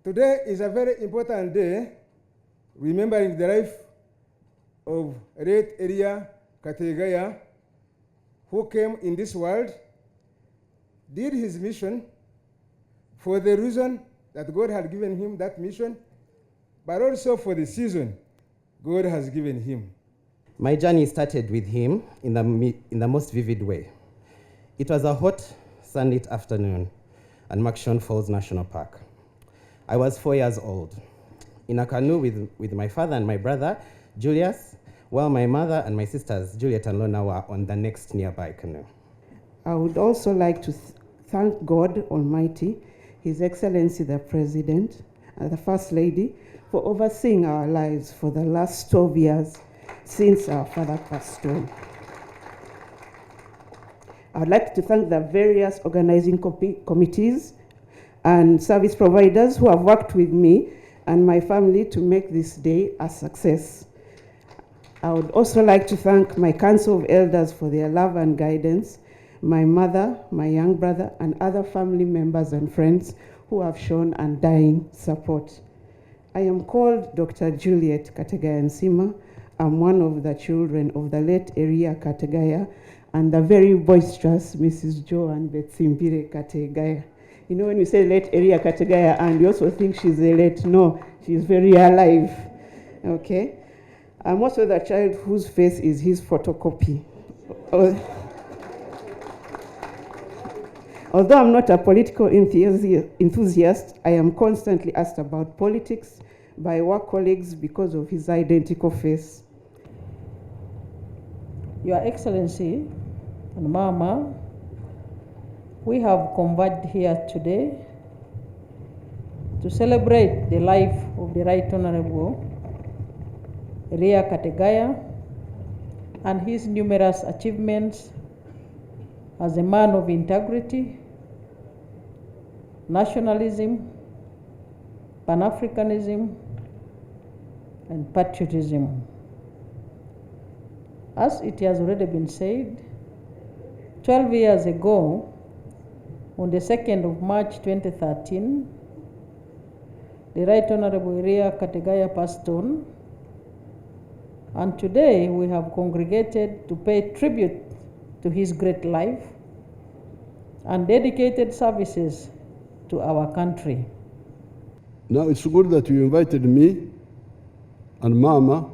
Today is a very important day, remembering the life of late Eriya Kategaya, who came in this world, did his mission for the reason that God had given him that mission, but also for the season God has given him. My journey started with him in the most vivid way. It was a hot, sunlit afternoon at Makshon Falls National Park. I was 4 years old, in a canoe with my father and my brother, Julius, while my mother and my sisters, Juliet and Lona, were on the next nearby canoe. I would also like to thank God Almighty, His Excellency the President and the First Lady for overseeing our lives for the last 12 years since our father passed on. I would like to thank the various organizing committees and service providers who have worked with me and my family to make this day a success. I would also like to thank my Council of Elders for their love and guidance, my mother, my young brother, and other family members and friends who have shown undying support. I am called Dr. Juliet Kategaya Nsima. I'm one of the children of the late Eriya Kategaya and the very boisterous Mrs. Joan Betsimbire Kategaya. You know, when we say late Eriya Kategaya, and you also think she's a late, no, she's very alive, okay? I'm also the child whose face is his photocopy. Although I'm not a political enthusiast, I am constantly asked about politics by work colleagues because of his identical face. Your Excellency and Mama, we have converged here today to celebrate the life of the Right Honorable Eriya Kategaya and his numerous achievements as a man of integrity, nationalism, Pan-Africanism, and patriotism. As it has already been said, 12 years ago, on the 2nd of March 2013, the Right Honorable Eriya Kategaya passed on, and today we have congregated to pay tribute to his great life and dedicated services to our country. Now it's good that you invited me and Mama,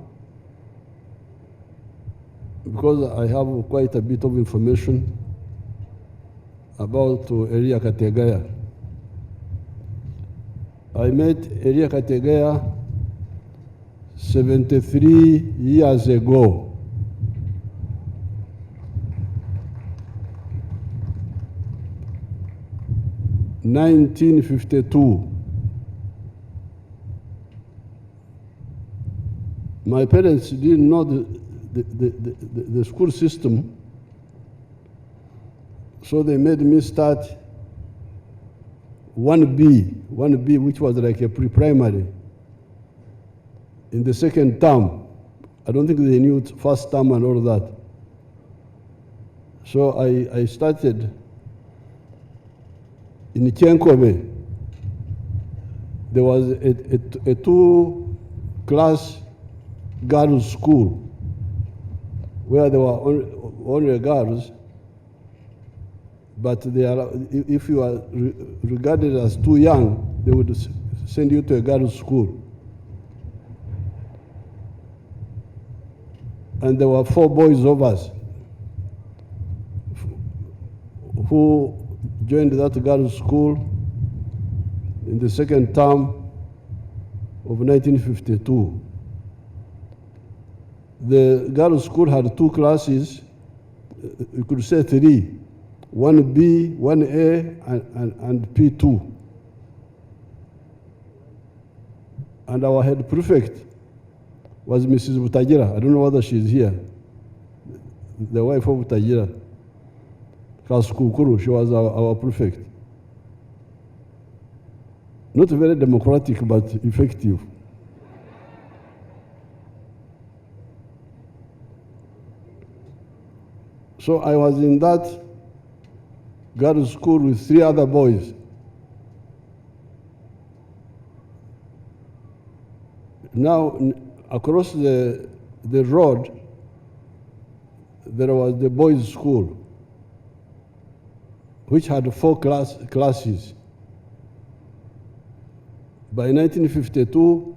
because I have quite a bit of information about Eriya Kategaya. I met Eriya Kategaya 73 years ago. In 1952. My parents didn't know the school system, so they made me start 1B, which was like a pre-primary, in the second term. I don't think they knew first term and all that. So I started in Chenkobe. There was a two-class girls' school where there were only girls, but if you are regarded as too young, they would send you to a girls' school. And there were 4 boys of us who joined that girls' school in the second term of 1952. The girls' school had 2 classes, you could say 3, 1B, 1A, and P2. And our head prefect was Mrs. Butagira. I don't know whether she's here. The wife of Butagira. Kasukuru, she was our prefect. Not very democratic, but effective. So I was in that girls' school with 3 other boys. Now, across the road, there was the boys' school, which had 4 classes. By 1952,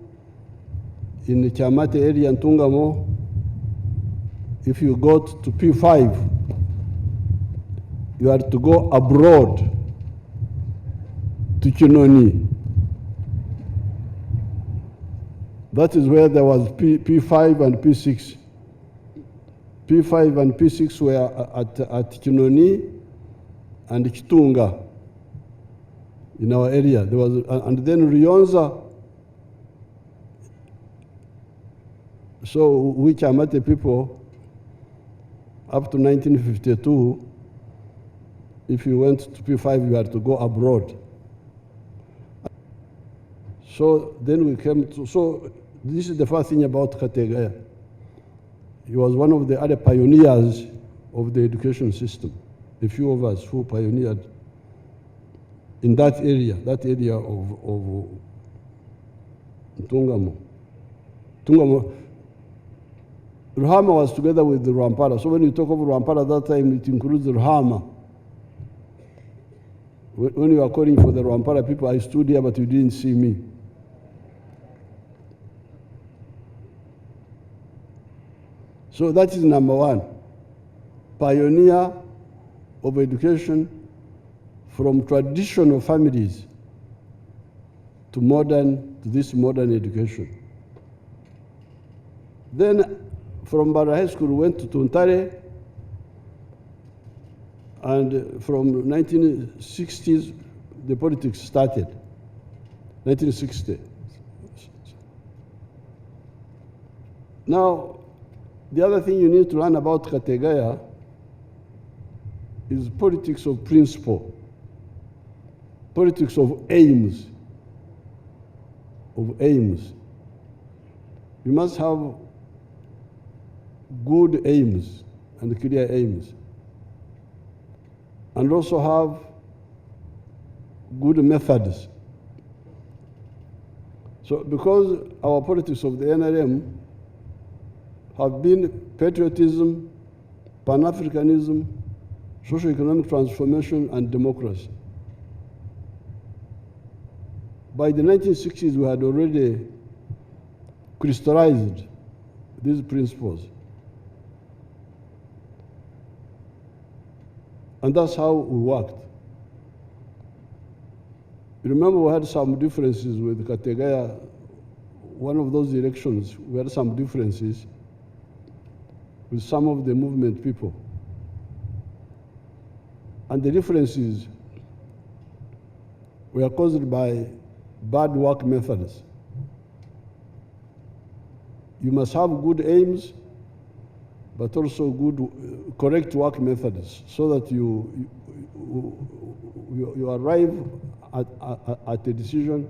in the Chamate area in Tungamo, if you got to P5, you had to go abroad to Chinoni. That is where there was P5 and P6. P5 and P6 were at Chinoni and Kitunga in our area. There was, and then Ryonza. So we Chamate people, up to 1952, if you went to P5, you had to go abroad. So then we came to, so this is the first thing about Kategaya. He was one of the other pioneers of the education system. A few of us who pioneered in that area of Tungamo. Ruhama was together with the Rwampara. So when you talk of Rwampara at that time, it includes Ruhama. When you were calling for the Rwampara people, I stood here, but you didn't see me. So that is number one. Pioneer of education from traditional families to this modern education. Then from Bara High School, we went to Tuntare, and from 1960s, the politics started. 1960. Now, the other thing you need to learn about Kategaya is politics of principle, politics of aims. You must have good aims and clear aims, and also have good methods. So because our politics of the NRM have been patriotism, Pan-Africanism, socio-economic transformation, and democracy. By the 1960s, we had already crystallized these principles. And that's how we worked. You remember we had some differences with Kategaya. One of those elections, we had some differences with some of the movement people. And the differences were caused by bad work methods. You must have good aims, but also good, correct work methods, so that you arrive at a decision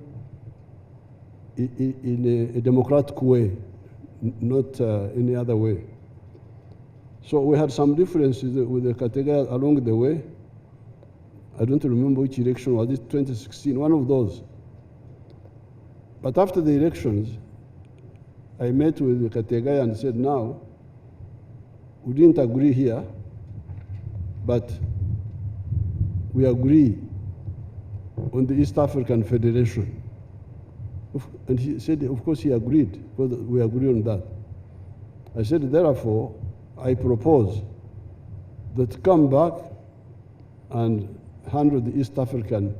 in a democratic way, not any other way. So we had some differences with the Kategaya along the way. I don't remember which election was it, 2016, one of those. But after the elections, I met with the Kategaya and said, now, we didn't agree here, but we agree on the East African Federation. And he said, of course he agreed, because we agree on that. I said, therefore, I propose that come back and handle the East African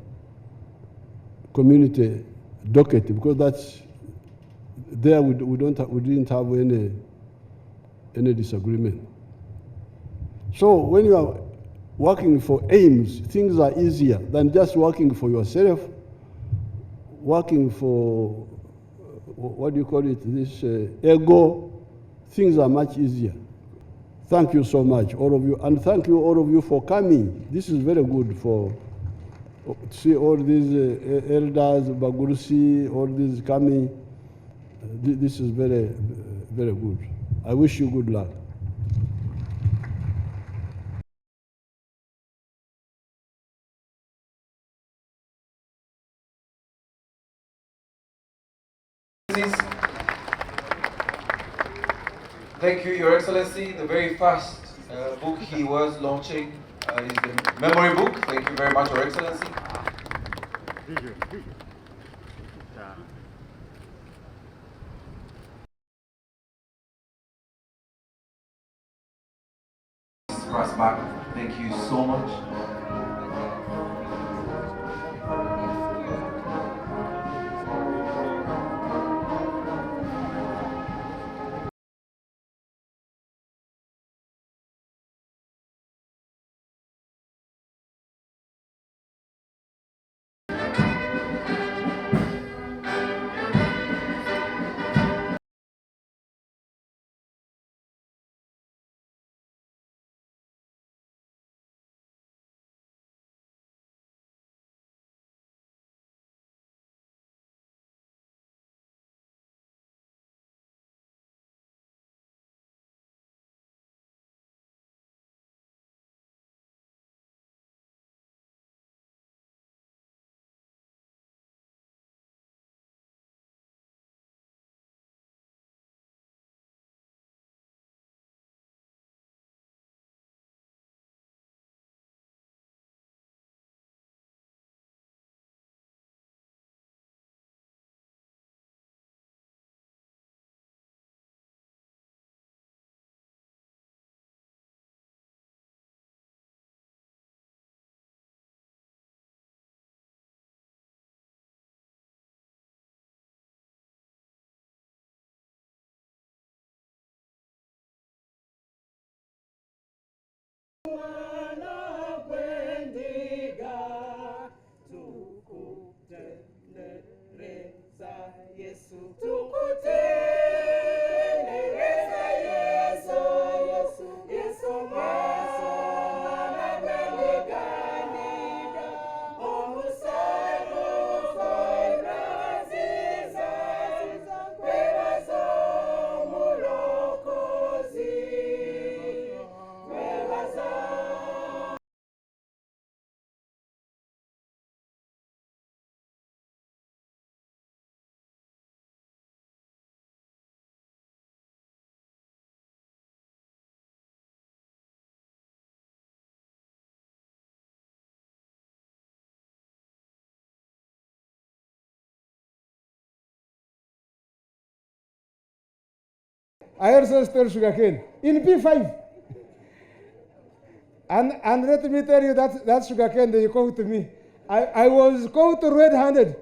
community docket, because that's there we didn't have any disagreement. So when you are working for aims, things are easier than just working for yourself, working for, what do you call it, this ego. Things are much easier. Thank you so much, all of you, and thank you all of you for coming. This is very good to see all these elders, Bagurusi, all these coming. This is very, very good. I wish you good luck. Thank you, Your Excellency. The very first book he was launching is the memory book. Thank you very much, Your Excellency. Back. Thank you so much. I also store sugarcane in P5. And let me tell you that sugarcane that you called to me, I was caught red-handed.